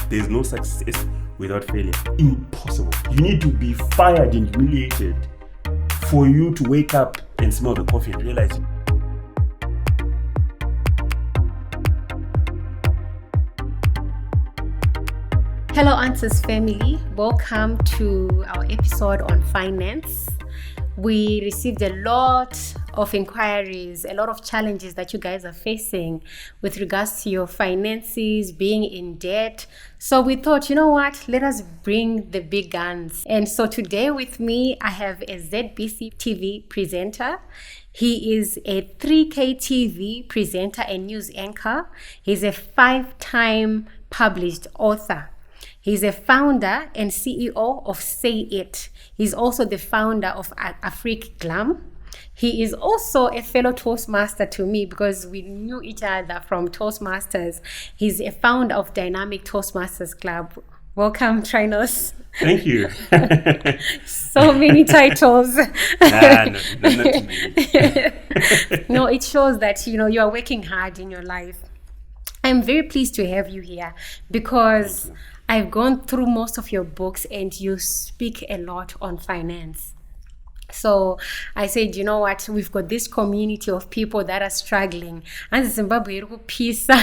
There's no success without failure. Impossible. You need to be fired and humiliated for you to wake up and smell the coffee and realize. Hello, Answers family. Welcome to our episode on finance. We received a lot of inquiries, a lot of challenges that you guys are facing with regards to your finances, being in debt. So we thought, you know what, let us bring the big guns. And so today with me, I have a ZBC TV presenter. He is a 3K TV presenter and news anchor. He's a 5-time published author. He's a founder and CEO of Say It. He's also the founder of Afrique Glam. He is also a fellow Toastmaster to me because we knew each other from Toastmasters. He's a founder of Dynamic Toastmasters Club. Welcome, Trinos. Thank you. So many titles. Nah, not too many. No, it shows that you are working hard in your life. I'm very pleased to have you here because I've gone through most of your books and you speak a lot on finance. So I said, you know what, we've got this community of people that are struggling. And Zimbabwe pizza.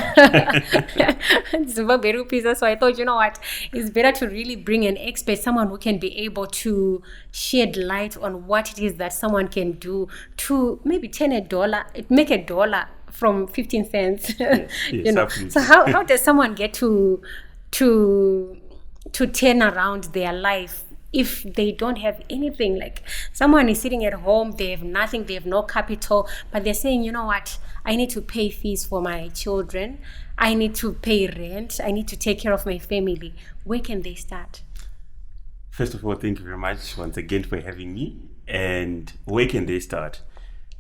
So I thought, you know what, it's better to really bring an expert, someone who can be able to shed light on what it is that someone can do to maybe make $1 from 15 cents. Yes, absolutely. So how does someone get to turn around their life if they don't have anything? Like someone is sitting at home, they have nothing, they have no capital, but they're saying, you know what, I need to pay fees for my children, I need to pay rent, I need to take care of my family. Where can they start? First of all, thank you very much once again for having me. And where can they start?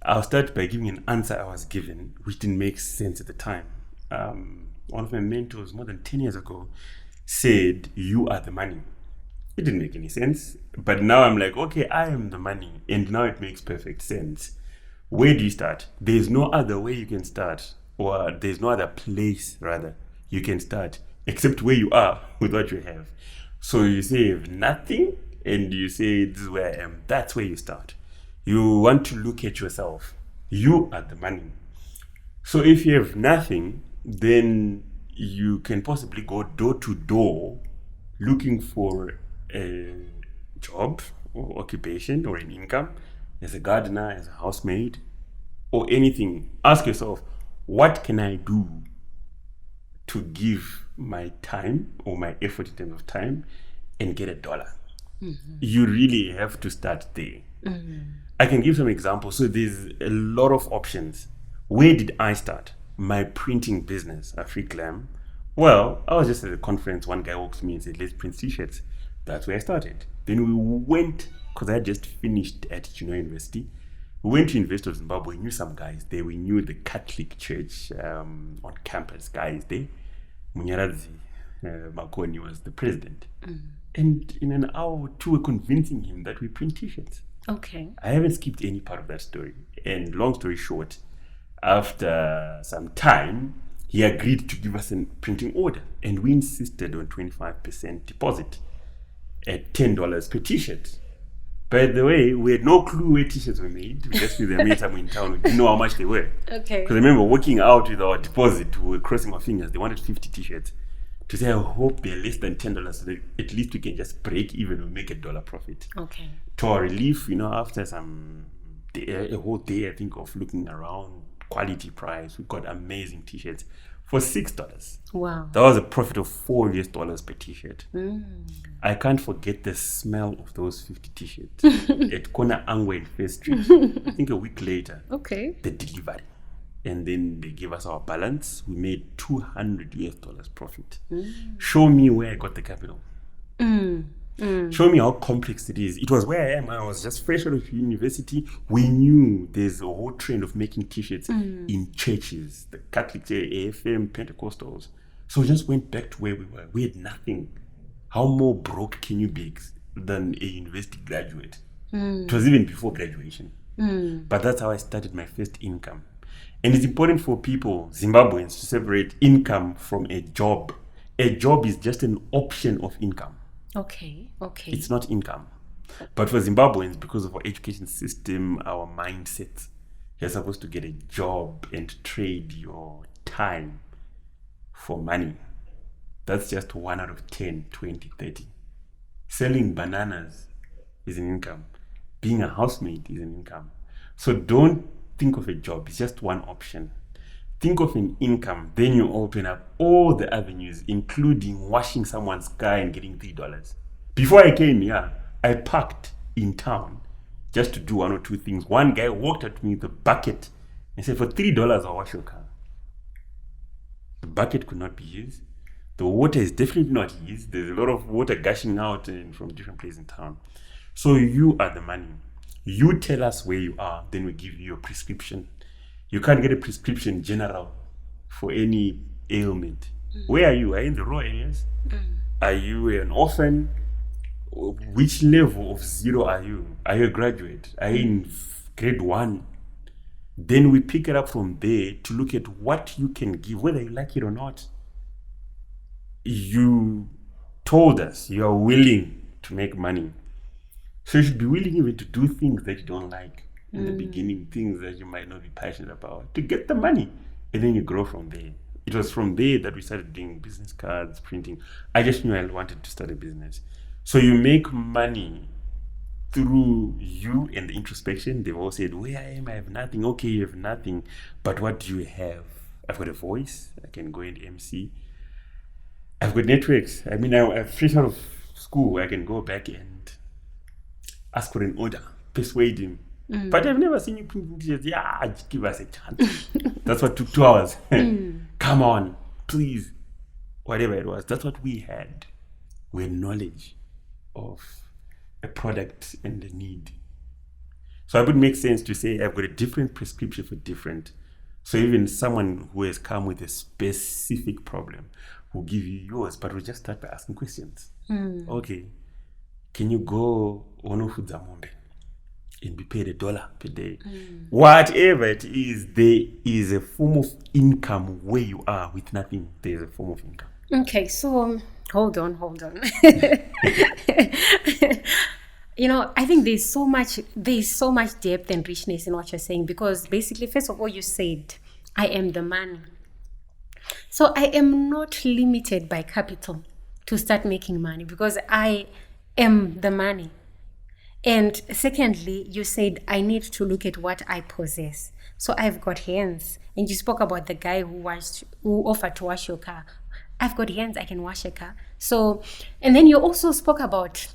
I'll start by giving an answer I was given, which didn't make sense at the time. One of my mentors more than 10 years ago said, you are the money. It didn't make any sense. But now I'm like, okay, I am the money. And now it makes perfect sense. Where do you start? There's no other way you can start. Or there's no other place, rather, you can start. Except where you are with what you have. So you say you have nothing and you say, this is where I am. That's where you start. You want to look at yourself. You are the money. So if you have nothing, then you can possibly go door to door looking for a job or occupation or an income as a gardener, as a housemaid, or anything. Ask yourself, what can I do to give my time or my effort in terms of time and get $1? Mm-hmm. You really have to start there. Mm-hmm. I can give some examples. So there's a lot of options. Where did I start? My printing business, Afrique Glam. Well, I was just at a conference. One guy walked to me and said, let's print t-shirts. That's where I started. Then we went, because I had just finished at University. We went to University of Zimbabwe. We knew some guys there. We knew the Catholic Church on campus guys there. Munyaradzi Makoni was the president. Mm. And in an hour or two, we're convincing him that we print t-shirts. Okay. I haven't skipped any part of that story. And long story short, after some time, he agreed to give us a printing order. And we insisted on 25% deposit at $10 per t-shirt. By the way, we had no clue where t-shirts were made. We just knew they were made somewhere in town. We didn't know how much they were. Okay. Because I remember walking out with our deposit, we were crossing our fingers. They wanted 50 t-shirts. To say, I hope they're less than $10 so that at least we can just break even or make $1 profit. Okay. To our relief, after a whole day, I think, of looking around, quality price, we got amazing t-shirts for $6. Wow. That was a profit of $4 per t-shirt. Mm. I can't forget the smell of those 50 t-shirts at Kona Angwe in First Street. I think a week later, okay, the delivery. And then they gave us our balance. We made $200 profit. Mm. Show me where I got the capital. Mm. Mm. Show me how complex it is. It was where I am. I was just fresh out of university. We knew there's a whole trend of making t-shirts in churches, the Catholic Church, AFM, Pentecostals. So we just went back to where we were. We had nothing. How more broke can you be than a university graduate? Mm. It was even before graduation. Mm. But that's how I started my first income. And it's important for people, Zimbabweans, to separate income from a job A job is just an option of income. Okay. It's not income. But for Zimbabweans, because of our education system, our mindset, you're supposed to get a job and trade your time for money. That's just 1 out of 10, 20, 30. Selling bananas is an income. Being a housemaid is an income. So don't think of a job. It's just one option. Think of an income. Then you open up all the avenues, including washing someone's car and getting $3. Before I came here, I parked in town just to do 1 or 2 things. One guy walked at me with a bucket and said, for $3, I'll wash your car. The bucket could not be his. The water is definitely not his. There's a lot of water gushing out from different places in town. So you are the money. You tell us where you are, then we give you a prescription. You can't get a prescription general for any ailment. Where are you? Are you in the raw areas? Are you an orphan? Which level of 0 are you? Are you a graduate? Are you in grade 1? Then we pick it up from there to look at what you can give, whether you like it or not. You told us you are willing to make money. So you should be willing even to do things that you don't like in the beginning, things that you might not be passionate about, to get the money. And then you grow from there. It was from there that we started doing business cards, printing. I just knew I wanted to start a business. So you make money through you and the introspection. They've all said, where I am, I have nothing. Okay, you have nothing. But what do you have? I've got a voice. I can go and MC. I've got networks. I mean, I'm fresh out of school. I can go back and ask for an order, persuade him. But I've never seen you print t-shirts. Yeah, just give us a chance. That's what took 2 hours. Come on, please. Whatever it was, that's what we had. We had knowledge of a product and the need. So it would make sense to say I've got a different prescription for different. So even someone who has come with a specific problem will give you yours, but we'll just start by asking questions. Okay, can you go on food zamombe and be paid $1 per day? Whatever it is, there is a form of income where you are with nothing. There is a form of income. Okay, so hold on. I think there's so much depth and richness in what you're saying, because basically, first of all, you said, I am the man. So I am not limited by capital to start making money because I am the money. And secondly, you said I need to look at what I possess. So I've got hands. And you spoke about the guy who offered to wash your car. I've got hands, I can wash a car. So, and then you also spoke about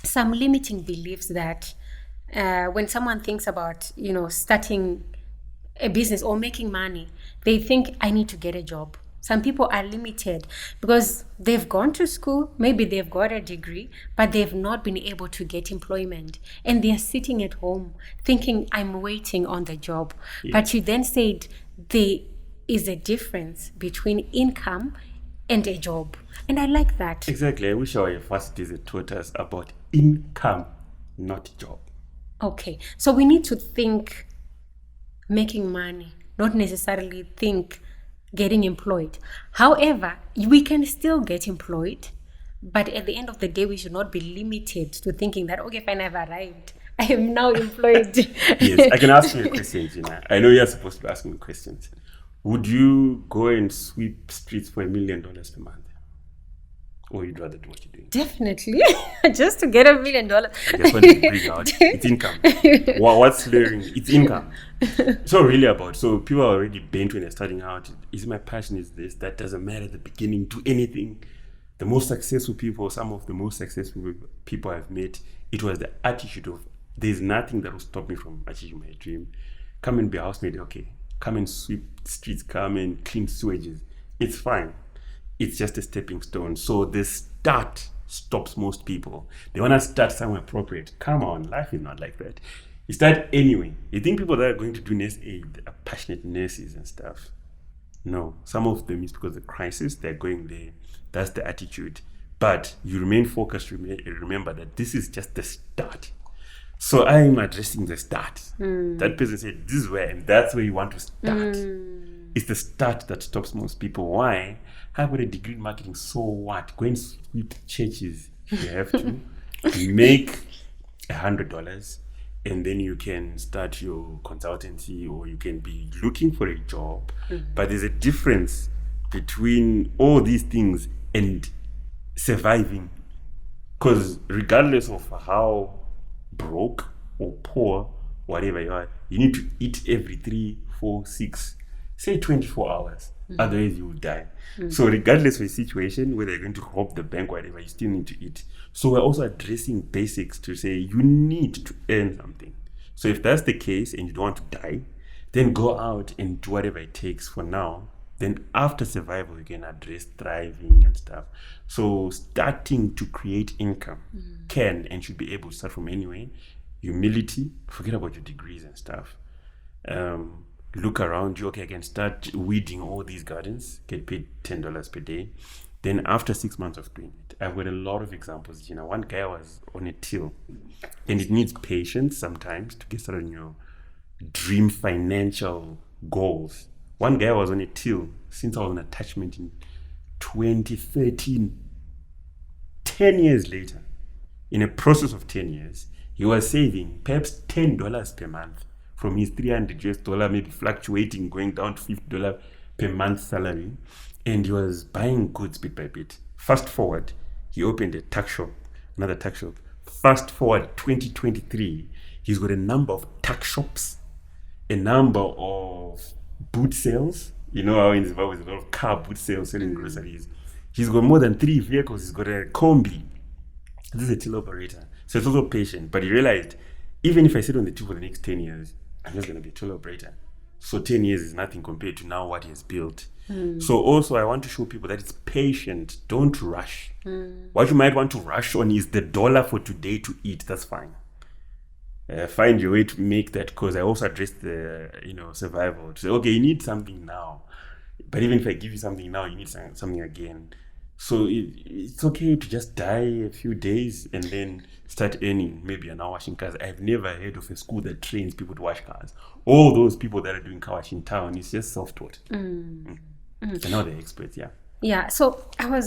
some limiting beliefs that when someone thinks about, starting a business or making money, they think I need to get a job. Some people are limited because they've gone to school, maybe they've got a degree, but they've not been able to get employment. And they're sitting at home thinking, I'm waiting on the job. Yeah. But you then said there is a difference between income and a job. And I like that. Exactly. I wish our universities had taught us about income, not job. Okay. So we need to think making money, not necessarily think getting employed. However, we can still get employed, but at the end of the day, we should not be limited to thinking that, okay, fine, I've arrived, I am now employed. Yes, I can ask you a question, Gina. I know you're supposed to be asking me questions. Would you go and sweep streets for $1 million per month? Or you'd rather do what you're doing? Definitely. Just to get $1 million. That's what you bring out. It's income. What's layering? It's income. So really so people are already bent when they're starting out. Is my passion is this? That doesn't matter at the beginning. Do anything. The most successful people, some of the most successful people I've met, it was the attitude of there's nothing that will stop me from achieving my dream. Come and be a housemaid, okay. Come and sweep streets, come and clean sewages. It's fine. It's just a stepping stone. So the start stops most people. They want to start somewhere appropriate. Come on, life is not like that. You start anyway. You think people that are going to do nurse aid are passionate nurses and stuff? No. Some of them is because of the crisis. They're going there. That's the attitude. But you remain focused. Remember that this is just the start. So I'm addressing the start. That person said, this is where, and that's where you want to start. it's the start that stops most people. Why? I've got a degree in marketing, so what? Go and sweep churches if you have to. Make $100, and then you can start your consultancy, or you can be looking for a job. But there's a difference between all these things and surviving. Because regardless of how broke or poor, whatever you are, you need to eat every 3, 4, 6, say 24 hours. Otherwise you will die. So regardless of the situation, whether you're going to rob the bank or whatever, you still need to eat. So we're also addressing basics to say you need to earn something. So if that's the case and you don't want to die, then go out and do whatever it takes for now. Then after survival, you can address thriving and stuff. So starting to create income can and should be able to start from anywhere. Humility, forget about your degrees and stuff. Look around you. Okay, I can start weeding all these gardens, get paid $10 per day. Then after 6 months of doing it, I've got a lot of examples. One guy was on a till, and it needs patience sometimes to get started on your dream financial goals. One guy was on a till since I was on attachment in 2013. 10 years later, in a process of 10 years, he was saving perhaps $10 per month from his $300, maybe fluctuating, going down to $50 per month salary. And he was buying goods bit by bit. Fast forward, he opened a tuck shop, another tuck shop. Fast forward 2023, he's got a number of tuck shops, a number of boot sales. You know how in Zimbabwe there's a lot of car boot sales selling groceries. He's got more than 3 vehicles. He's got a combi. This is a till operator. So it's also patient. But he realized, even if I sit on the till for the next 10 years, I'm just going to be a till operator. So 10 years is nothing compared to now what he has built. So also I want to show people that it's patient. Don't rush. What you might want to rush on is the dollar for today to eat. That's fine. Find your way to make that, because I also address the survival. To say, okay, you need something now. But even if I give you something now, you need something again. So it's okay to just die a few days and then start earning. Maybe an hour washing cars. I've never heard of a school that trains people to wash cars. All those people that are doing car wash in town, it's just self-taught. And now they're experts, yeah. Yeah, so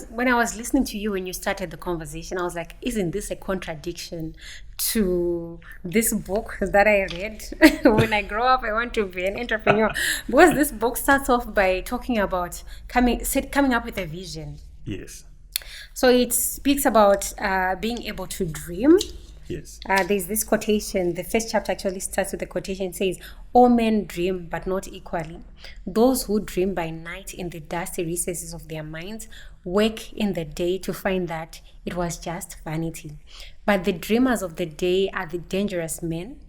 when I was listening to you when you started the conversation, I was like, isn't this a contradiction to this book that I read? When I grow up, I want to be an entrepreneur. Because this book starts off by talking about coming up with a vision. Yes. So it speaks about being able to dream. Yes. There's this quotation. The first chapter actually starts with a quotation. It says, all men dream, but not equally. Those who dream by night in the dusty recesses of their minds wake in the day to find that it was just vanity. But the dreamers of the day are the dangerous men,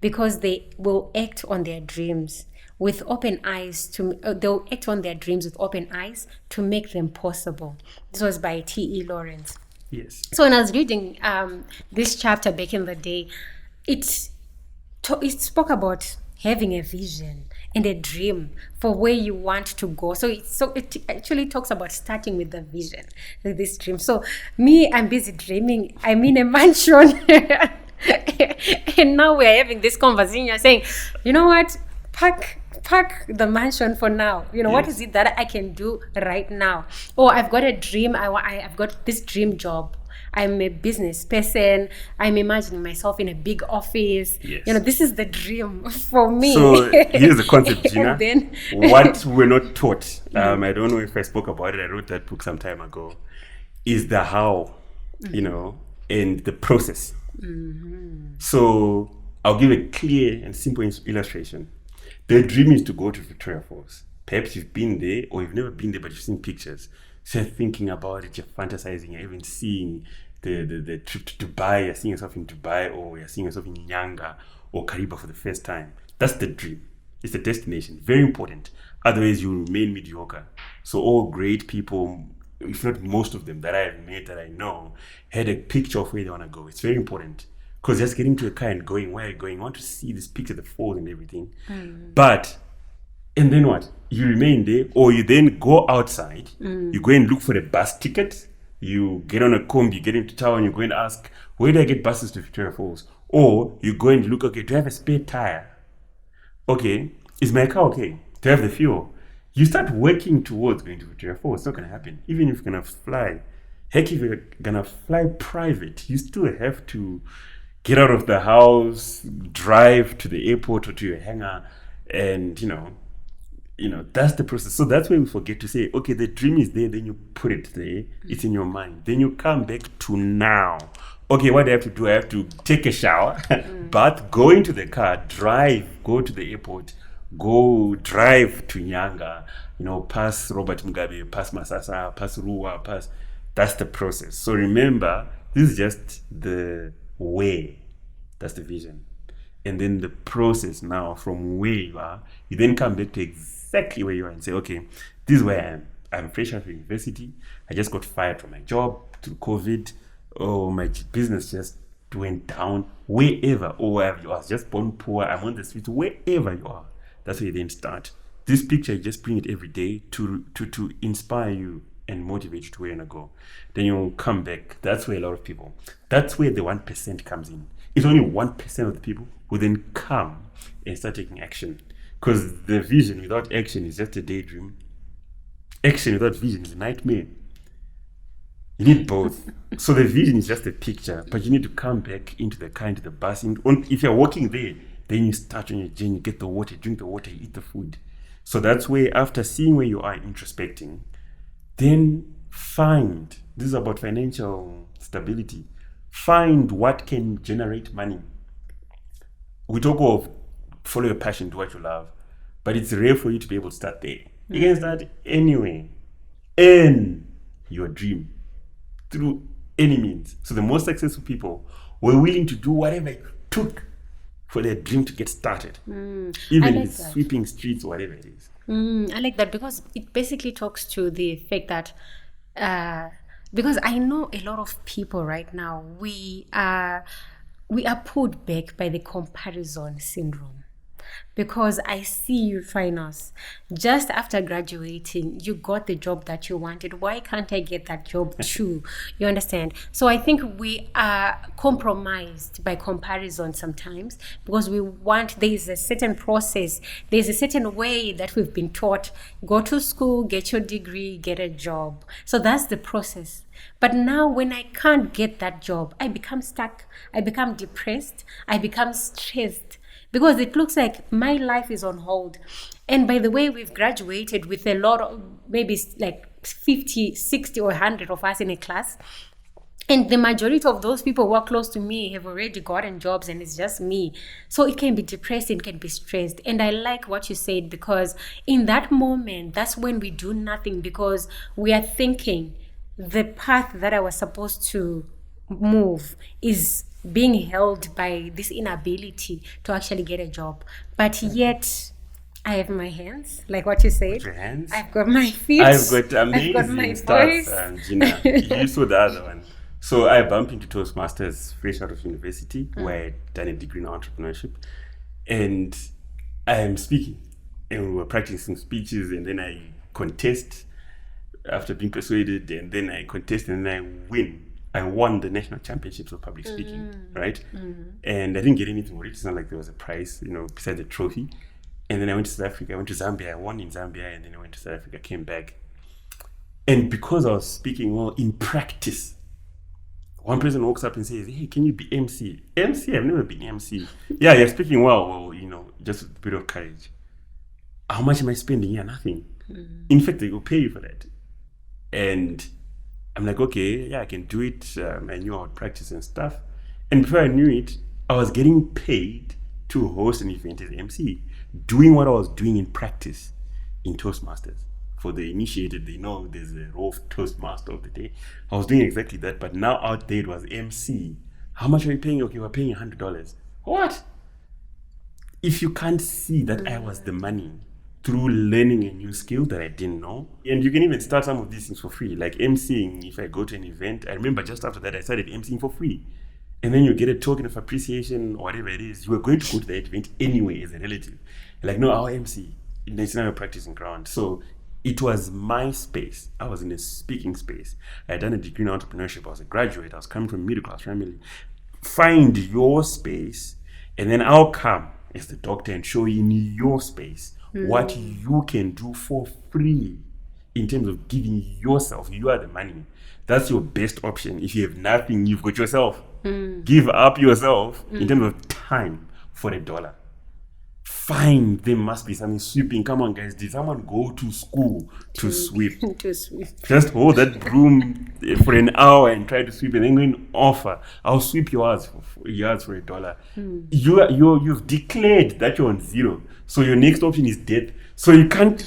because they will act on their dreams with open eyes they'll act on their dreams with open eyes to make them possible. This was by T.E. Lawrence. Yes. So when I was reading this chapter back in the day, it spoke about having a vision and a dream for where you want to go. So it actually talks about starting with the vision, with this dream. So me, I'm busy dreaming. I'm in a mansion. And now we're having this conversation. You're saying, you know what? Park the mansion for now. Yes. What is it that I can do right now? Oh, I've got a dream. I've got this dream job. I'm a business person. I'm imagining myself in a big office. Yes. This is the dream for me. So here's the concept, Gina. What we're not taught, I don't know if I spoke about it. I wrote that book some time ago, is the how, and the process. So I'll give a clear and simple illustration. The dream is to go to Victoria Falls. Perhaps you've been there, or you've never been there, but you've seen pictures. So you're thinking about it, you're fantasizing, you're even seeing the trip to Dubai. You're seeing yourself in Dubai, or you're seeing yourself in Nyanga or Kariba for the first time. That's the dream. It's the destination. Very important. Otherwise, you remain mediocre. So all great people, if not most of them that I have met, that I know, had a picture of where they want to go. It's very important. Because just getting to a car and going, where are you going? I want to see this picture, the falls and everything. And then what? You remain there, or you then go outside. You go and look for a bus ticket. You get on a combi, you get into town, you go and ask, where do I get buses to Victoria Falls? Or you go and look, okay, do I have a spare tire? Okay, is my car okay? Do I have the fuel? You start working towards going to Victoria Falls. It's not going to happen. Even if you're going to fly. Heck, if you're going to fly private, you still have to get out of the house, drive to the airport or to your hangar, and, that's the process. So that's where we forget to say, okay, the dream is there, then you put it there, it's in your mind. Then you come back to now. Okay, what do I have to do? I have to take a shower, bath, go into the car, drive, go to the airport, go drive to Nyanga, pass Robert Mugabe, pass Masasa, pass Ruwa, that's the process. So remember, this is just the way. That's the vision. And then the process now from where you are, you then come back to exactly where you are and say, okay, this is where I am. I'm fresh out of university. I just got fired from my job through COVID. Oh, my business just went down. Wherever, or I was just born poor. I'm on the streets. Wherever you are, that's where you then start. This picture, you just bring it every day to inspire you and motivate you to where you want to go. Then you come back. That's where a lot of people, that's where the 1% comes in. It's only 1% of the people who then come and start taking action. Because the vision without action is just a daydream. Action without vision is a nightmare. You need both. So the vision is just a picture, but you need to come back into the car, into the bus. If you're walking there, then you start on your journey, you get the water, drink the water, eat the food. So that's where, after seeing where you are, introspecting, then find, this is about financial stability, find what can generate money. We talk of follow your passion, do what you love, but it's rare for you to be able to start there. You can start anywhere, in your dream, through any means. So the most successful people were willing to do whatever it took for their dream to get started. Even if it's sweeping streets or whatever it is. I like that, because it basically talks to the fact that because I know a lot of people right now, we are pulled back by the comparison syndrome. Because I see you, Finance, just after graduating, you got the job that you wanted. Why can't I get that job too? You understand? So I think we are compromised by comparison sometimes, because there is a certain process, there's a certain way that we've been taught. Go to school, get your degree, get a job. So that's the process. But now when I can't get that job, I become stuck, I become depressed, I become stressed. Because it looks like my life is on hold. And by the way, we've graduated with a lot of, maybe like 50, 60 or 100 of us in a class. And the majority of those people who are close to me have already gotten jobs, and it's just me. So it can be depressing, it can be stressed. And I like what you said, because in that moment, that's when we do nothing, because we are thinking the path that I was supposed to move is being held by this inability to actually get a job. But yet I have my hands, like what you said. Your hands? I've got my feet. I've got amazing I've got my stats, voice. Gina. You saw the other one. So I bumped into Toastmasters fresh out of university, where I'd done a degree in entrepreneurship. And I am speaking. And we were practicing speeches, and then I contest after being persuaded, and then I contest, and then I win. I won the national championships of public speaking, right? And I didn't get anything for it. It's not like there was a prize, besides the trophy. And then I went to South Africa, I went to Zambia, I won in Zambia, and then I went to South Africa, came back. And because I was speaking well in practice, one person walks up and says, hey, can you be MC? MC? I've never been MC. Yeah, you're speaking well, just a bit of courage. How much am I spending? Yeah, nothing. In fact, they will pay you for that. And I'm like, okay, yeah, I can do it. I knew I would practice and stuff. And before I knew it, I was getting paid to host an event as MC, doing what I was doing in practice in Toastmasters. For the initiated, they know there's a role of Toastmaster of the day. I was doing exactly that, but now out there it was MC. How much are you paying? Okay, we're paying $100. What? If you can't see that I was the money through learning a new skill that I didn't know. And you can even start some of these things for free, like MCing. If I go to an event, I remember just after that I started MCing for free. And then you get a token of appreciation or whatever it is. You were going to go to that event anyway as a relative. You're like, no, I'll MC. It's not a practicing ground. So it was my space. I was in a speaking space. I had done a degree in entrepreneurship. I was a graduate. I was coming from a middle class family. Find your space, and then I'll come as the doctor and show you in your space what you can do for free in terms of giving yourself. You are the money. That's your best option. If you have nothing, you've got yourself. Give up yourself in terms of time for $1. Fine, there must be something sweeping. Come on, guys. Did someone go to school to sweep? To sweep. Just hold that broom for an hour and try to sweep, and then go and offer, I'll sweep yours for $1. You've declared that you're on zero. So your next option is death. So you can't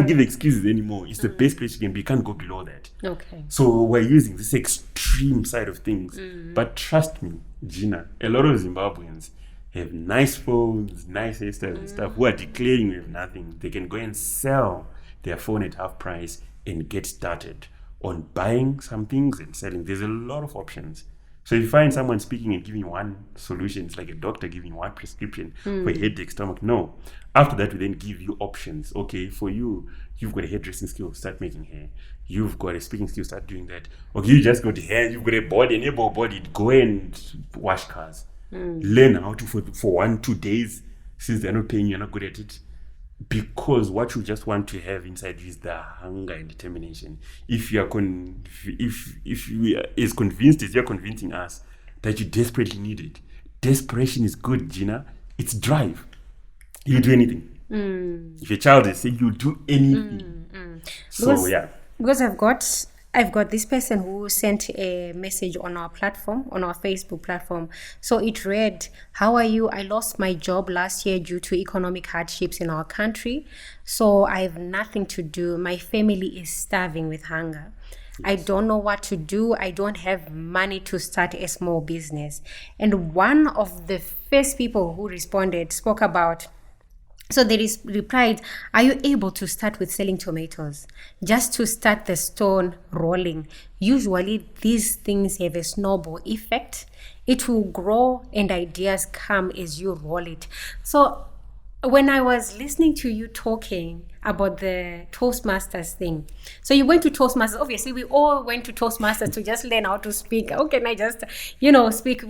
give excuses anymore. It's the best place you can be. You can't go below that. Okay. So we're using this extreme side of things. But trust me, Gina, a lot of Zimbabweans have nice phones, nice hairstyles and stuff, who are declaring we have nothing. They can go and sell their phone at half price and get started on buying some things and selling. There's a lot of options. So if you find someone speaking and giving one solution, it's like a doctor giving one prescription for a headache, stomach. No. After that, we then give you options. Okay, for you, you've got a hairdressing skill, start making hair. You've got a speaking skill, start doing that. Okay, you just got hair, you've got a body, an able-bodied, go and wash cars. Learn how to for 1-2 days, since they're not paying you, you're not good at it. Because what you just want to have inside you is the hunger and determination. If you are if you are as convinced as you're convincing us that you desperately need it, desperation is good, Gina. It's drive. You do anything. If your child is sick, you do anything. So because I've got this person who sent a message on our platform, on our Facebook platform. So it read, "How are you? I lost my job last year due to economic hardships in our country. So I have nothing to do. My family is starving with hunger. I don't know what to do. I don't have money to start a small business." And one of the first people who responded spoke about, so they replied, "Are you able to start with selling tomatoes? Just to start the stone rolling. Usually these things have a snowball effect. It will grow and ideas come as you roll it." So when I was listening to you talking about the Toastmasters thing, so you went to Toastmasters. Obviously, we all went to Toastmasters to just learn how to speak. How can I just, speak?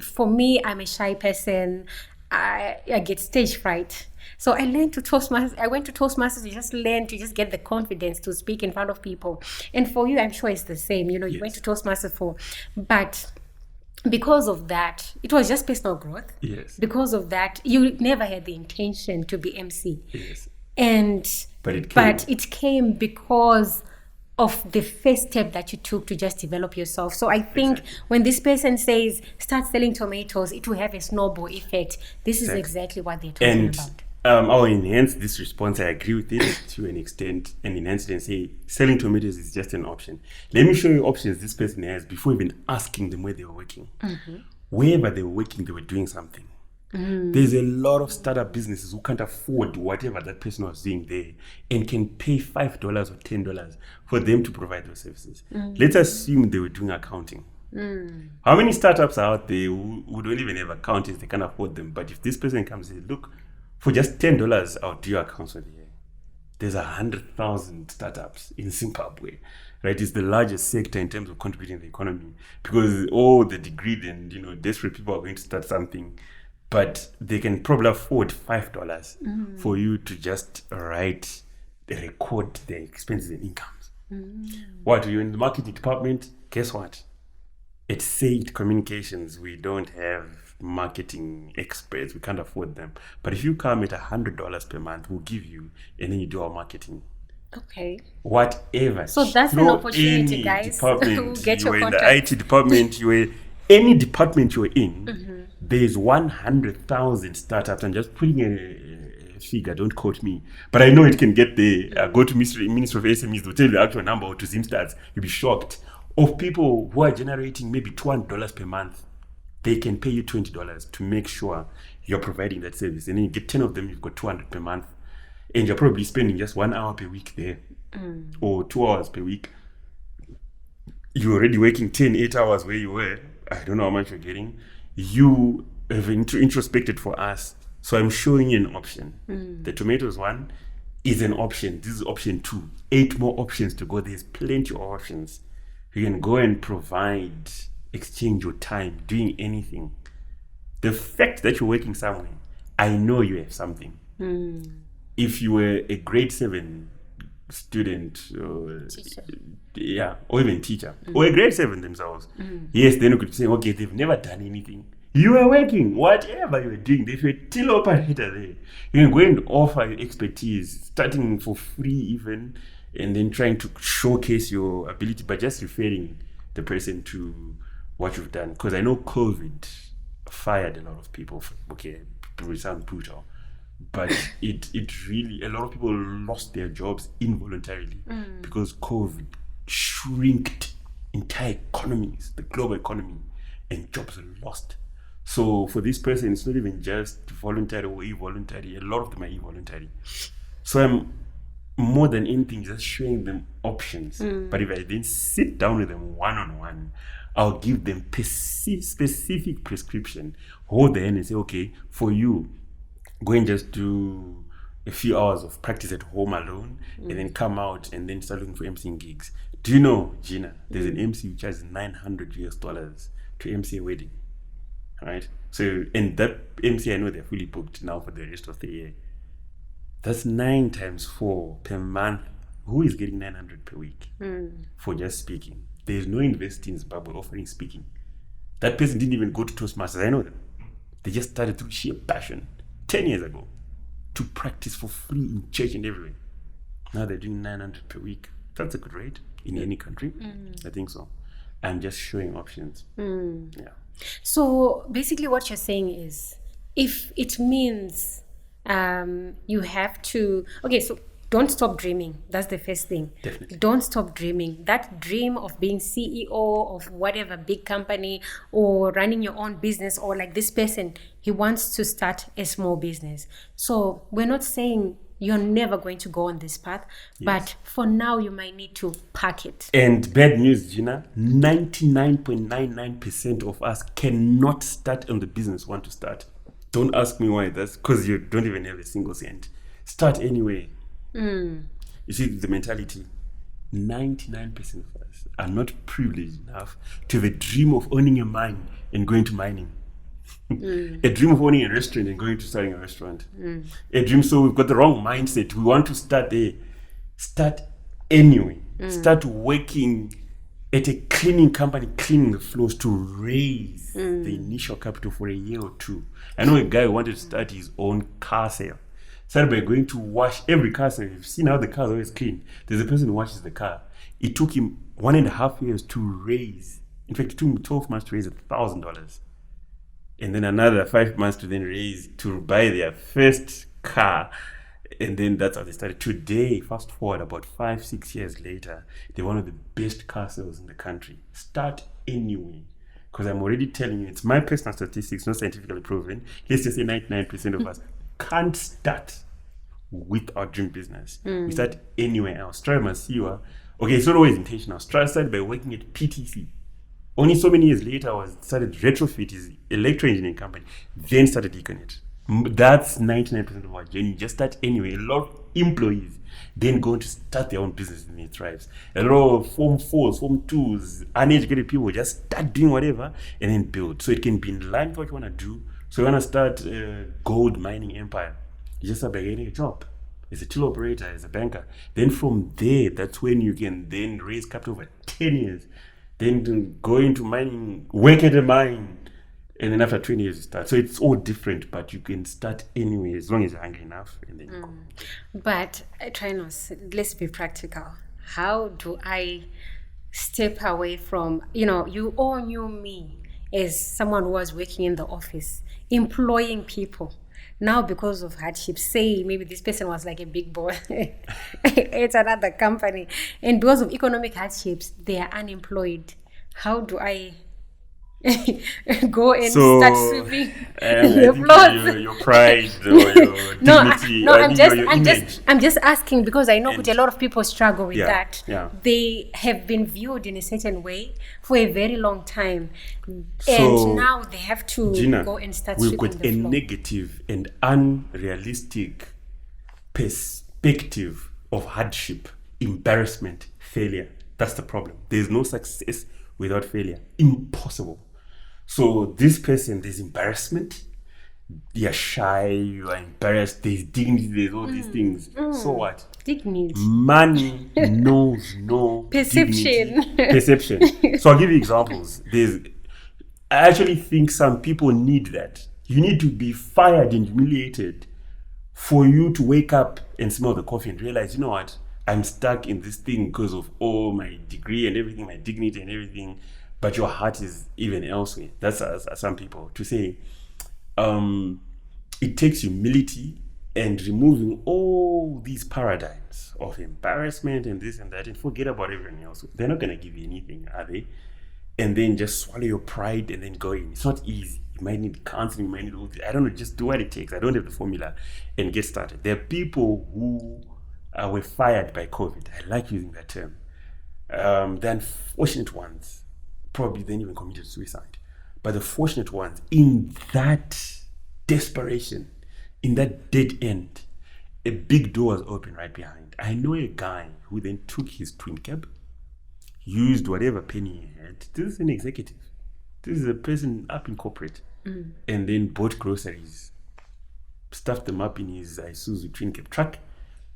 For me, I'm a shy person. I get stage fright. So I went to Toastmasters to just learn, to just get the confidence to speak in front of people. And for you, I'm sure it's the same. You went to Toastmasters but because of that, it was just personal growth. Yes. Because of that, you never had the intention to be MC. Yes. But it came because of the first step that you took to just develop yourself. So I think when this person says, start selling tomatoes, it will have a snowball effect. This is exactly what they're talking about. I'll enhance this response. I agree with it to an extent, and enhance it and say selling tomatoes is just an option. Let me show you options this person has before even asking them where they were working. Wherever they were working, they were doing something. There's a lot of startup businesses who can't afford whatever that person was doing there and can pay $5 or $10 for them to provide those services. Let's assume they were doing accounting. How many startups are out there who don't even have accountants? They can't afford them. But if this person comes and says, look, for just $10, I'll do your accounts for the year. There's 100,000 startups in Zimbabwe, right? It's the largest sector in terms of contributing to the economy, because all the degreed and desperate people are going to start something, but they can probably afford $5 for you to just record their expenses and incomes. What, you're in the marketing department? Guess what? At Saved Communications, we don't have marketing experts. We can't afford them. But if you come at $100 per month, we'll give you, and then you do our marketing. Okay. Whatever. So that's an opportunity, guys. We'll get your in contact. The IT department, any department you're in, there's 100,000 startups. I'm just putting a figure, don't quote me. But I know it can get there. Go to Ministry of SMEs, they'll tell you the actual number, or to Zimstats. You'll be shocked. Of people who are generating maybe $200 per month, they can pay you $20 to make sure you're providing that service. And then you get 10 of them, you've got $200 per month. And you're probably spending just 1 hour per week there, or 2 hours per week. You're already working 8 hours where you were. I don't know how much you're getting. You have introspected for us. So I'm showing you an option. The tomatoes one is an option. This is option 2. 8 more options to go. There's plenty of options. You can go and exchange your time, doing anything. The fact that you're working somewhere, I know you have something. if you were a grade 7 student, or even teacher, or a grade 7 themselves, yes, then you could say, okay, they've never done anything. You were working, whatever you were doing, if you're a till operator there, you can go and offer your expertise, starting for free even, and then trying to showcase your ability by just referring the person to what you've done. Because I know COVID fired a lot of people. Okay, it will sound brutal, but it really, a lot of people lost their jobs involuntarily because COVID shrinked entire economies, the global economy, and jobs are lost. So for this person, it's not even just voluntary or involuntary. A lot of them are involuntary. So I'm more than anything just showing them options. But if I then sit down with them one-on-one, I'll give them specific prescription, hold their hand and say, okay, for you, go and just do a few hours of practice at home alone, and then come out and then start looking for MCing gigs. Do you know, Gina, there's an MC who charges $900 to MC a wedding, right? So, and that MC, I know they're fully booked now for the rest of the year. That's 9 times 4 per month. Who is getting 900 per week for just speaking? There's no university in Zimbabwe offering speaking. That person didn't even go to Toastmasters. I know them. They just started through sheer passion 10 years ago to practice for free in church and everywhere. Now they're doing 900 per week. That's a good rate in any country. I think so. I'm just showing options. Yeah. So basically what you're saying is, if it means you have to, okay, so don't stop dreaming. That's the first thing. Definitely. Don't stop dreaming. That dream of being CEO of whatever big company or running your own business, or like this person, he wants to start a small business. So we're not saying you're never going to go on this path, but for now you might need to park it. And bad news, Gina, 99.99% of us cannot start on the business we want to start. Don't ask me why. That's because you don't even have a single cent. Start anyway. You see the mentality. 99% of us are not privileged enough to have a dream of owning a mine and going to mining. A dream of owning a restaurant and going to starting a restaurant. A dream, so we've got the wrong mindset. We want to start there. Start anyway. Start working at a cleaning company, cleaning the floors to raise the initial capital for a year or two. I know a guy who wanted to start his own car sale. Started by going to wash every car. So you've seen how the car is always clean. There's a person who washes the car. It took him 1.5 years to raise. In fact, it took him 12 months to raise $1,000. And then another 5 months to then raise, to buy their first car. And then that's how they started. Today, fast forward about 5-6 years later, they're one of the best car sales in the country. Start anyway. Because I'm already telling you, it's my personal statistics, not scientifically proven. Let's just say 99% of us can't start with our dream business. We start anywhere else. Try Masiwa. Okay, it's not always intentional. Started by working at PTC. Only so many years later, I started Retrofit, his electro engineering company, then started Econet. That's 99% of our journey. Just start anyway. A lot of employees then going to start their own business and it thrives. A lot of Form 4s, Form 2s, uneducated people just start doing whatever and then build. So it can be in line with what you want to do. So you want to start a gold mining empire. You just start by getting a job as a till operator, as a banker. Then from there, that's when you can then raise capital over 10 years. Then go into mining, work at a mine, and then after 20 years you start. So it's all different, but you can start anyway as long as you're hungry enough. And then you go. But let's be practical. How do I step away from, you all knew me as someone who was working in the office, employing people. Now, because of hardship, say maybe this person was like a big boss, it's another company, and because of economic hardships, they are unemployed. How do I go and start sweeping the floors? Your pride or your dignity, I'm just asking because I know that a lot of people struggle with that. Yeah. They have been viewed in a certain way for a very long time, So, and now they have to Gina, go and start we've sweeping got the a floor. negative and unrealistic perspective of hardship, embarrassment, failure. That's the problem. There's no success without failure. Impossible. So this person, there's embarrassment, you're shy, you are embarrassed, there's dignity, there's all these things. So what? Dignity. Money knows no Perception. dignity. Perception. So I'll give you examples. I actually think some people need that. You need to be fired and humiliated for you to wake up and smell the coffee and realize, you know what? I'm stuck in this thing because of my degree and everything, my dignity and everything, but your heart is even elsewhere. That's some people to say. It takes humility and removing all these paradigms of embarrassment and this and that, and forget about everything else. They're not going to give you anything, are they? And then just swallow your pride and then go in. It's not easy. You might need counseling, you might need all this. I don't know, just do what it takes. I don't have the formula, and get started. There are people who were fired by COVID. I like using that term. The unfortunate ones probably then even committed suicide. But the fortunate ones, in that desperation, in that dead end, a big door was open right behind. I know a guy who then took his twin cab, used whatever penny he had. This is an executive. This is a person up in corporate. And then bought groceries, stuffed them up in his Isuzu twin cab truck,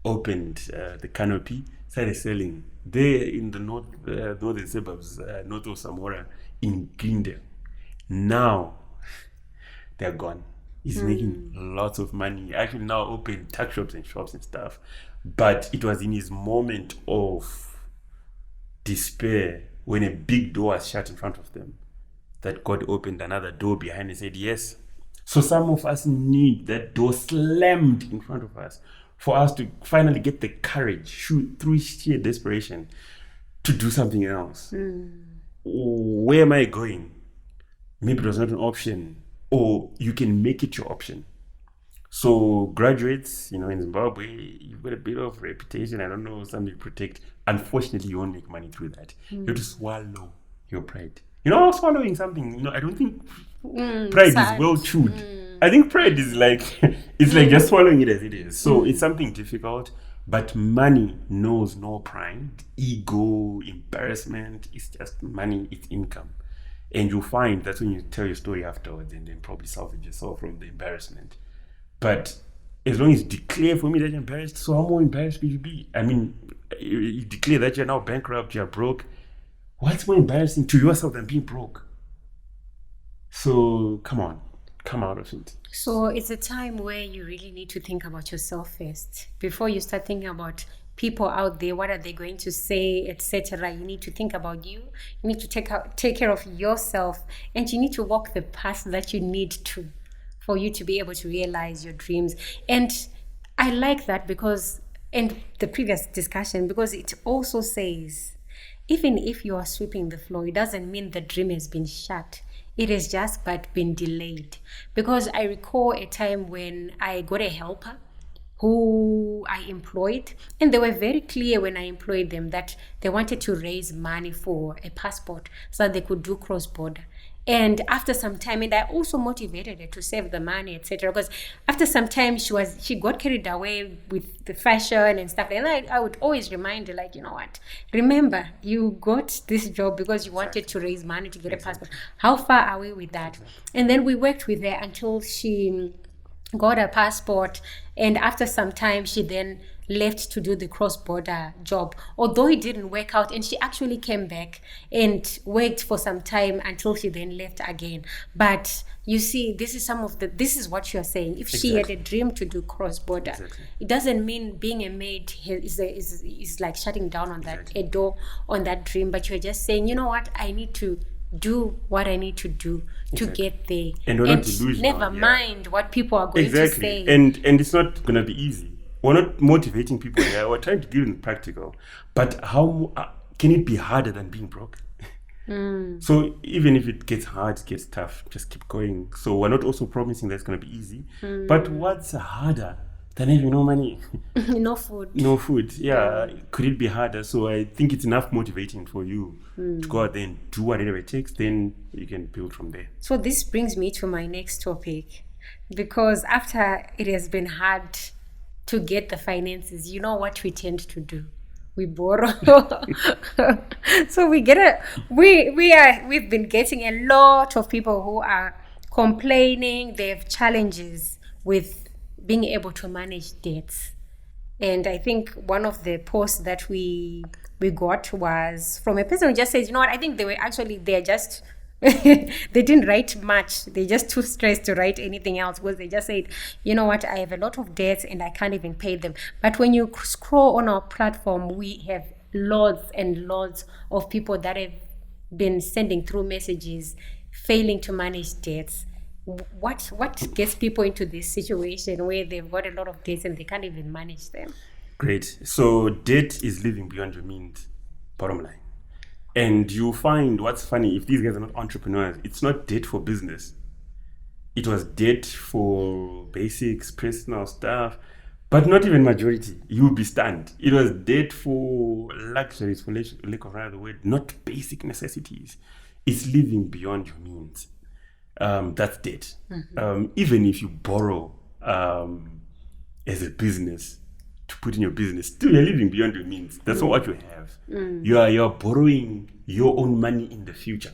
opened the canopy, started selling there in the northern suburbs, north of Samora, in Greendale. Now they're gone. He's making lots of money. Actually now open tuck shops and shops and stuff. But it was in his moment of despair, when a big door was shut in front of them, that God opened another door behind and said yes. So some of us need that door slammed in front of us for us to finally get the courage, through sheer desperation, to do something else. Where am I going? Maybe it was not an option, or you can make it your option. So graduates, in Zimbabwe, you've got a bit of reputation. I don't know, something to protect. Unfortunately, you won't make money through that. You have to swallow your pride. Swallowing something. I don't think pride is well chewed. I think pride is like it's like just swallowing it as it is. So it's something difficult. But money knows no pride, ego, embarrassment. It's just money. It's income. And you'll find that's when you tell your story afterwards, and then probably salvage yourself from the embarrassment. But as long as you declare for me that you're embarrassed, so how more embarrassed will you be? I mean, you declare that you're now bankrupt, you're broke. What's more embarrassing to yourself than being broke? So come on, come out of it. So it's a time where you really need to think about yourself first before you start thinking about people out there. What are they going to say, etc.? You need to think about you. You need to take care of yourself, and you need to walk the path that you need to, for you to be able to realize your dreams. And I like that because, and the previous discussion, because it also says, even if you are sweeping the floor, it doesn't mean the dream has been shut. It has just but been delayed. Because I recall a time when I got a helper who I employed, and they were very clear when I employed them that they wanted to raise money for a passport so that they could do cross-border. And after some time, and I also motivated her to save the money, etc. Because after some time, she got carried away with the fashion and stuff. And I would always remind her, like, you know what? Remember, you got this job because you wanted to raise money to get a passport. How far are we with that? And then we worked with her until she got a passport, and after some time she then left to do the cross-border job, although it didn't work out, and she actually came back and worked for some time until she then left again. But you see, this is what you're saying. If she had a dream to do cross-border, it doesn't mean being a maid is like shutting down on that a door on that dream, but you're just saying, you know what, I need to do what I need to do to get there, and not delusional, never mind what people are going to say. And it's not going to be easy. We're not motivating people here. We're trying to give them practical. But how can it be harder than being broke? So even if it gets hard, it gets tough, just keep going. So we're not also promising that it's going to be easy. But what's harder than having no money? No food. No food. Yeah. Could it be harder? So I think it's enough motivating for you to go out there and do whatever it takes. Then you can build from there. So this brings me to my next topic, because after it has been hard to get the finances, you know what we tend to do? We borrow. So we've been getting a lot of people who are complaining. They have challenges with being able to manage debts. And I think one of the posts that we got was from a person who just says, you know what, I think they're just they didn't write much. They're just too stressed to write anything else, because they just said, you know what, I have a lot of debts and I can't even pay them. But when you scroll on our platform, we have loads and loads of people that have been sending through messages failing to manage debts. What gets people into this situation where they've got a lot of debts and they can't even manage them? Great. So debt is living beyond your means, bottom line. And you find what's funny, if these guys are not entrepreneurs, it's not debt for business. It was debt for basics, personal stuff, but not even majority. You'll be stunned. It was debt for luxuries, for lack of another word, not basic necessities. It's living beyond your means. That's debt. Even if you borrow as a business to put in your business, still you're living beyond your means. That's not what you have. You're borrowing your own money in the future.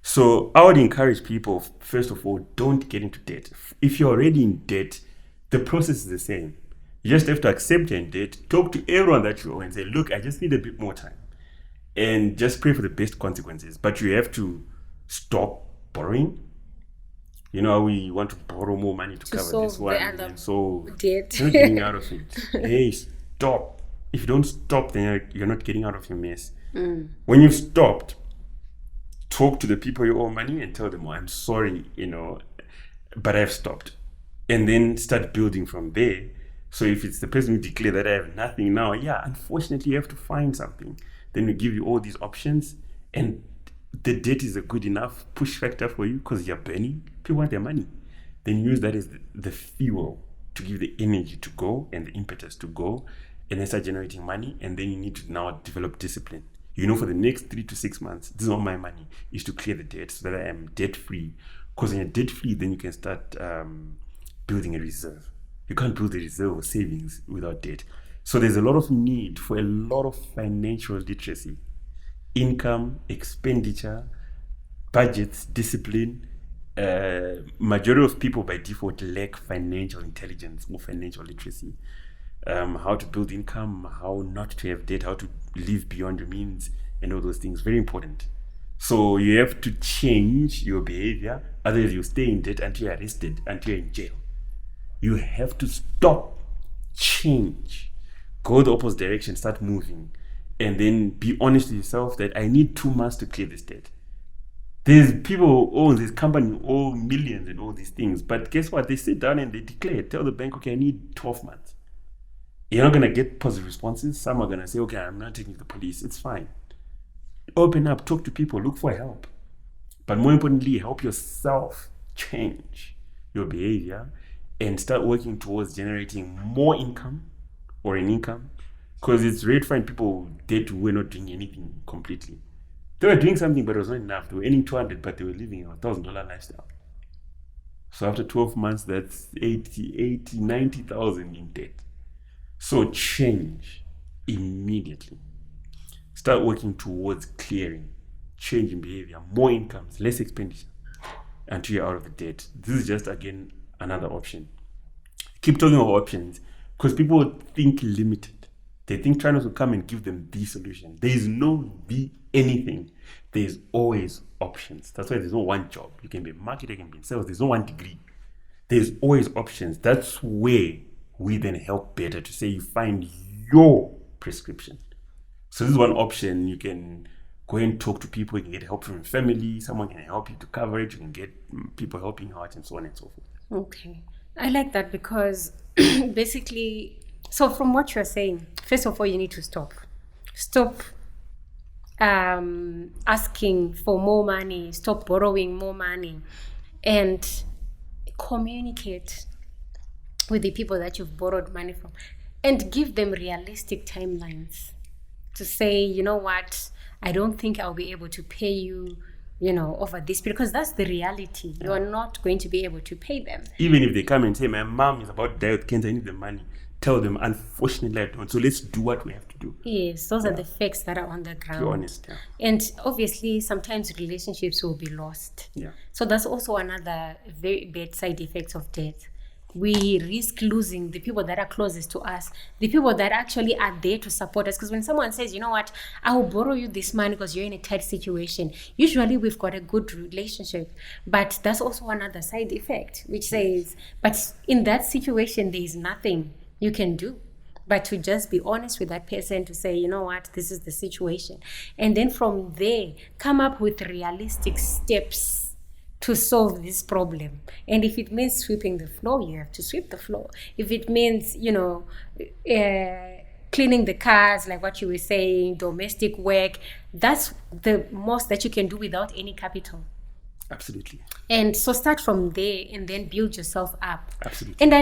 So I would encourage people, first of all, don't get into debt. If you're already in debt, the process is the same. You just have to accept your debt, talk to everyone that you owe and say, look, I just need a bit more time. And just pray for the best consequences. But you have to stop borrowing. You know, we want to borrow more money to cover this one. And so debt. you're not getting out of it. Hey, stop. If you don't stop, then you're not getting out of your mess. When you've stopped, talk to the people you owe money and tell them, oh, I'm sorry, but I've stopped. And then start building from there. So if it's the person who declared that I have nothing now, unfortunately you have to find something. Then we give you all these options, and the debt is a good enough push factor for you because you're burning. People want their money. Then use that as the fuel to give the energy to go and the impetus to go, and then start generating money. And then you need to now develop discipline. For the next 3 to 6 months, this is all my money, is to clear the debt so that I am debt free. Because when you're debt free, then you can start building a reserve. You can't build a reserve of savings without debt. So there's a lot of need for a lot of financial literacy. Income, expenditure, budgets, discipline. Majority of people by default lack financial intelligence or financial literacy. How to build income, how not to have debt, how to live beyond your means, and all those things. Very important. So you have to change your behavior, otherwise you stay in debt until you're arrested, until you're in jail. You have to stop, change, go the opposite direction, start moving, and then be honest with yourself that I need 2 months to clear this debt. There's people who own this company who owe millions and all these things, but guess what? They sit down and they declare, tell the bank, okay, I need 12 months. You're not going to get positive responses. Some are going to say, okay, I'm not taking to the police. It's fine. Open up, talk to people, look for help. But more importantly, help yourself change your behavior and start working towards generating more income or an income. Because it's rare to find people dead who were not doing anything completely. They were doing something, but it was not enough. They were earning 200, but they were living a $1,000 lifestyle. So after 12 months, that's 90,000 in debt. So change immediately. Start working towards clearing, changing behavior, more incomes, less expenditure, until you're out of the debt. This is just, again, another option. Keep talking about options because people think limited. They think trying to come and give them the solution. There is no the anything. There's always options. That's why there's no one job. You can be a marketer, you can be in sales. There's no one degree. There's always options. That's where we then help better to say you find your prescription. So this is one option. You can go and talk to people. You can get help from your family. Someone can help you to cover it. You can get people helping out and so on and so forth. Okay. I like that because basically, so from what you're saying, first of all, you need to stop asking for more money, stop borrowing more money, and communicate with the people that you've borrowed money from and give them realistic timelines to say, you know what, I don't think I'll be able to pay you, over this, because that's the reality. You are not going to be able to pay them. Even if they come and say, my mom is about to die with cancer, I need the money. tell them, unfortunately, I don't. So let's do what we have to do. Yes, those are the facts that are on the ground. Be honest, yeah. And obviously, sometimes relationships will be lost. Yeah. So that's also another very bad side effect of death. We risk losing the people that are closest to us, the people that actually are there to support us. Because when someone says, you know what, I will borrow you this money because you're in a tight situation, usually we've got a good relationship. But that's also another side effect, which says, but in that situation, there is nothing you can do but to just be honest with that person, to say, you know what, this is the situation. And then from there, come up with realistic steps to solve this problem. And if it means sweeping the floor, you have to sweep the floor. If it means, cleaning the cars, like what you were saying, domestic work, that's the most that you can do without any capital. Absolutely. And so start from there and then build yourself up. Absolutely. And I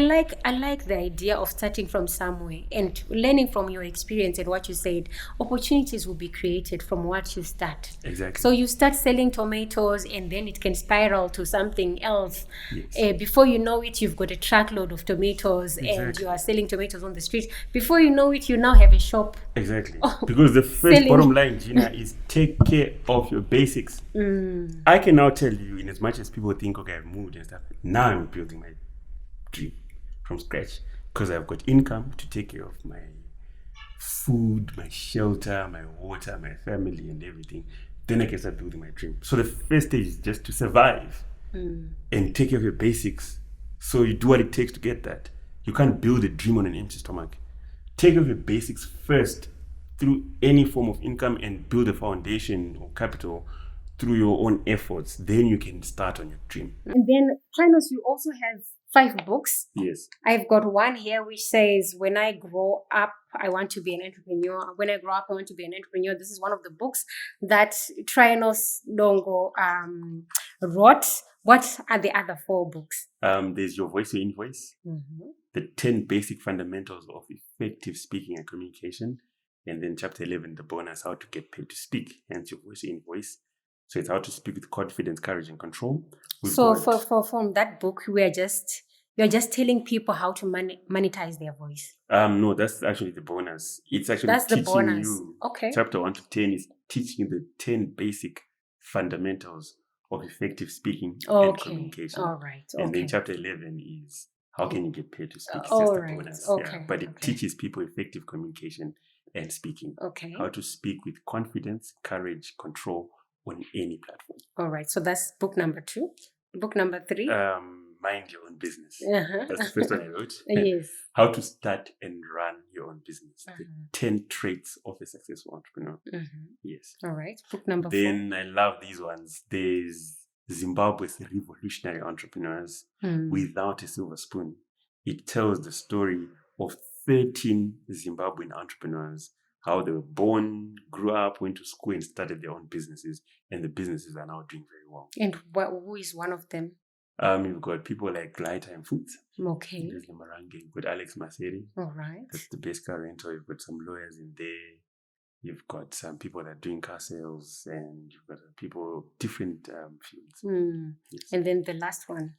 like the idea of starting from somewhere and learning from your experience and what you said. Opportunities will be created from what you start. Exactly. So you start selling tomatoes and then it can spiral to something else. Yes. Before you know it, you've got a truckload of tomatoes. Exactly. And you are selling tomatoes on the street. Before you know it, you now have a shop. Exactly. Because the first bottom line, Gina, is take care of your basics. I can now tell you, in as much as people think, okay, I've moved and stuff, now I'm building my dream from scratch because I've got income to take care of my food, my shelter, my water, my family, and everything. Then I can start building my dream. So the first stage is just to survive and take care of your basics. So you do what it takes to get that. You can't build a dream on an empty stomach. Take care of your basics first through any form of income and build a foundation or capital through your own efforts. Then you can start on your dream. And then, Carlos, you also have 5 books. Yes. I've got one here which says, when I grow up, I want to be an entrepreneur. When I grow up, I want to be an entrepreneur. This is one of the books that Trinos Longo wrote. What are the other 4 books? There's Your Voice, Your Invoice, the 10 Basic Fundamentals of Effective Speaking and Communication, and then chapter 11, the bonus, How to Get Paid to Speak, hence Your Voice, Your Invoice. So it's how to speak with confidence, courage, and control. From that book, you're just telling people how to monetize their voice. No, that's actually the bonus. It's actually teaching you. Okay. Chapter 1 to 10 is teaching the 10 basic fundamentals of effective speaking and communication. All right. And then chapter 11 is how can you get paid to speak. It's just a bonus. Okay. Yeah. But it teaches people effective communication and speaking. Okay. How to speak with confidence, courage, control on any platform. All right. So that's book number 2. Book number 3? Mind Your Own Business. That's the first one I wrote. Yes. How to start and run your own business. The 10 traits of a successful entrepreneur. Yes. All right. Book number 4. Then I love these ones. There's Zimbabwe's Revolutionary Entrepreneurs Without a Silver Spoon. It tells the story of 13 Zimbabwean entrepreneurs, how they were born, grew up, went to school, and started their own businesses. And the businesses are now doing very well. And who is one of them? You've got people like Lifetime Foods. Okay. There's Lamarange. You've got Alex Maseri. All right. That's the best car rental. You've got some lawyers in there. You've got some people that are doing car sales, and you've got people different fields. Yes. And then the last one.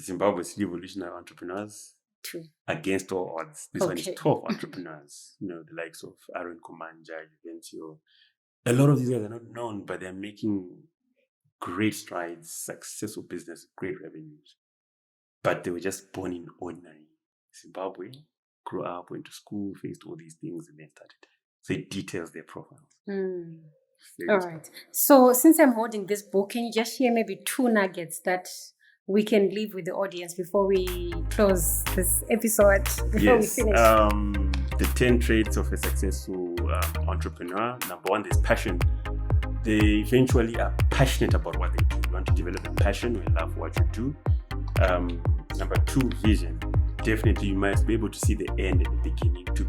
Zimbabwe's Revolutionary Entrepreneurs. 2. Against all odds. This one is 12 entrepreneurs. The likes of Aaron Komanja, Juvencio. A lot of these guys are not known, but they're making great strides, successful business, great revenues. But they were just born in ordinary Zimbabwe, grew up, went to school, faced all these things, and then started. So it details their profiles. All right. So since I'm holding this book, can you just share maybe 2 nuggets that we can leave with the audience before we close this episode, before we finish? The 10 traits of a successful entrepreneur. Number 1, there's passion. They eventually are passionate about what they do. You want to develop a passion or love what you do. Number 2, vision. Definitely, you must be able to see the end at the beginning to